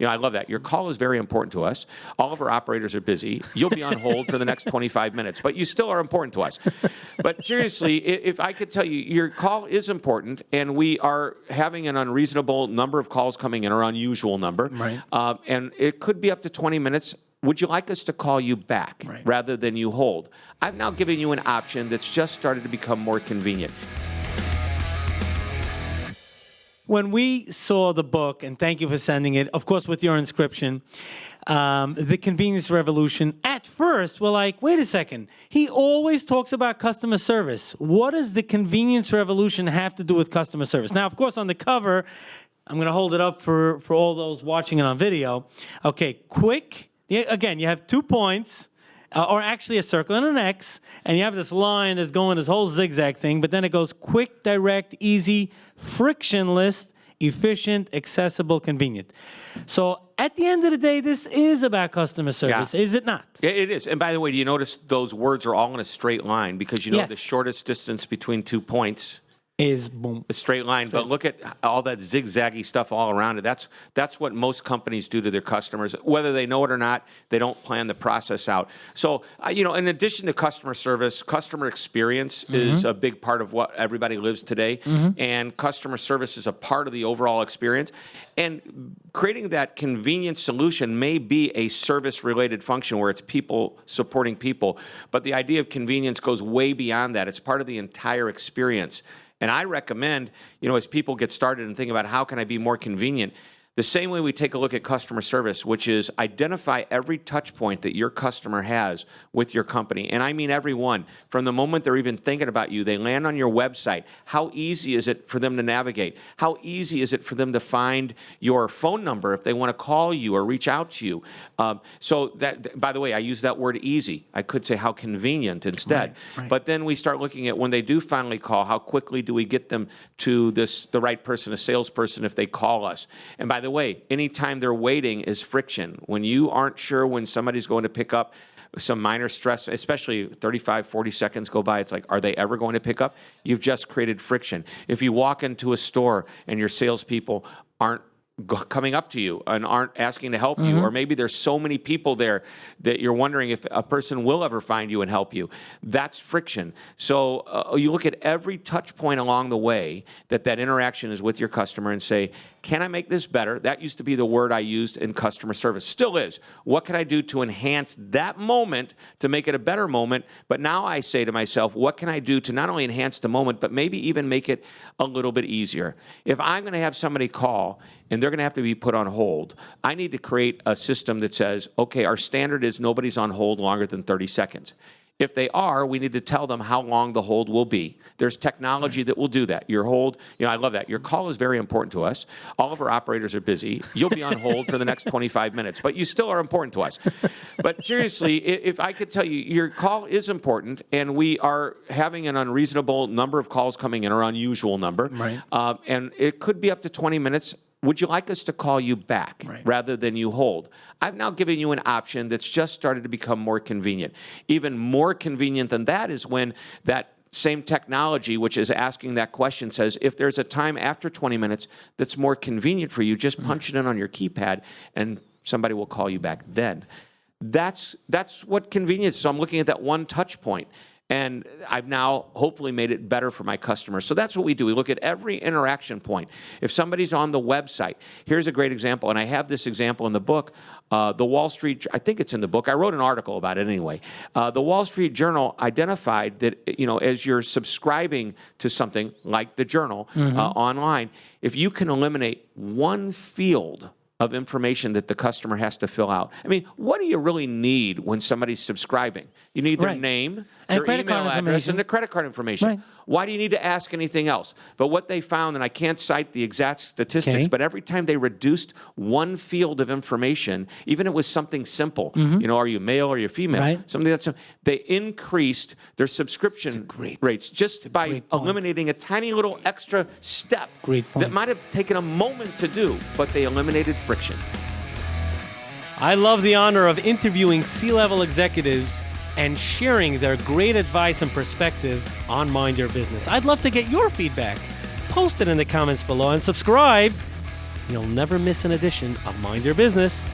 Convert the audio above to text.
I love that. Your call is very important to us. All of our operators are busy. You'll be on hold for the next 25 minutes, but you still are important to us. But seriously, if I could tell you, your call is important, and we are having an unreasonable number of calls coming in, or unusual number. Right. And it could be up to 20 minutes. Would you like us to call you back rather than you hold? I've now given you an option that's just started to become more convenient. When we saw the book, and thank you for sending it, of course, with your inscription, The Convenience Revolution, at first, we're like, wait a second. He always talks about customer service. What does the convenience revolution have to do with customer service? Now, of course, on the cover, I'm going to hold it up for all those watching it on video. Okay, quick. Again, you have 2 points. Or actually a circle and an X, and you have this line that's going this whole zigzag thing, but then it goes quick, direct, easy, frictionless, efficient, accessible, convenient. So at the end of the day, this is about customer service, is it not? Yeah, it is. And by the way, do you notice those words are all in a straight line? Because the shortest distance between 2 points is boom. A straight line. But look at all that zigzaggy stuff all around it. That's what most companies do to their customers. Whether they know it or not, they don't plan the process out. So, in addition to customer service, customer experience is a big part of what everybody lives today. And customer service is a part of the overall experience. And creating that convenient solution may be a service-related function where it's people supporting people. But the idea of convenience goes way beyond that. It's part of the entire experience. And I recommend, as people get started and think about how can I be more convenient, the same way we take a look at customer service, which is identify every touch point that your customer has with your company. And I mean every one. From the moment they're even thinking about you, they land on your website. How easy is it for them to navigate? How easy is it for them to find your phone number if they want to call you or reach out to you? So that, by the way, I use that word easy. I could say how convenient instead. Right. But then we start looking at when they do finally call, how quickly do we get them to the right person, a salesperson, if they call us? And by the way, anytime they're waiting is friction. When you aren't sure when somebody's going to pick up, some minor stress, especially 35, 40 seconds go by, it's like, are they ever going to pick up? You've just created friction. If you walk into a store and your salespeople aren't coming up to you and aren't asking to help you, or maybe there's so many people there that you're wondering if a person will ever find you and help you, that's friction. So you look at every touch point along the way that interaction is with your customer and say, can I make this better? That used to be the word I used in customer service. Still is. What can I do to enhance that moment to make it a better moment? But now I say to myself, what can I do to not only enhance the moment, but maybe even make it a little bit easier? If I'm going to have somebody call and they're going to have to be put on hold, I need to create a system that says, okay, our standard is nobody's on hold longer than 30 seconds. If they are, we need to tell them how long the hold will be. There's technology that will do that. Your hold, I love that. Your call is very important to us. All of our operators are busy. You'll be on hold for the next 25 minutes, but you still are important to us. But seriously, if I could tell you, your call is important, and we are having an unreasonable number of calls coming in, or unusual number. Right. And it could be up to 20 minutes. Would you like us to call you back rather than you hold? I've now given you an option that's just started to become more convenient. Even more convenient than that is when that same technology, which is asking that question, says, if there's a time after 20 minutes that's more convenient for you, just punch it in on your keypad and somebody will call you back then. That's what convenience is. So I'm looking at that one touch point. And I've now hopefully made it better for my customers. So that's what we do. We look at every interaction point. If somebody's on the website, here's a great example, and I have this example in the book. The Wall Street, I think it's in the book. I wrote an article about it anyway. The Wall Street Journal identified that, as you're subscribing to something like the Journal online, if you can eliminate one field of information that the customer has to fill out. I mean, what do you really need when somebody's subscribing? You need their name, their email address, and their credit card information. Right. Why do you need to ask anything else? But what they found, and I can't cite the exact statistics, but every time they reduced one field of information, even if it was something simple, are you male or are you female? Something that's they increased their subscription rates just by eliminating a tiny little extra step that might have taken a moment to do, but they eliminated friction. I love the honor of interviewing C-level executives and sharing their great advice and perspective on Mind Your Business. I'd love to get your feedback. Post it in the comments below and subscribe you'll never miss an edition of Mind Your Business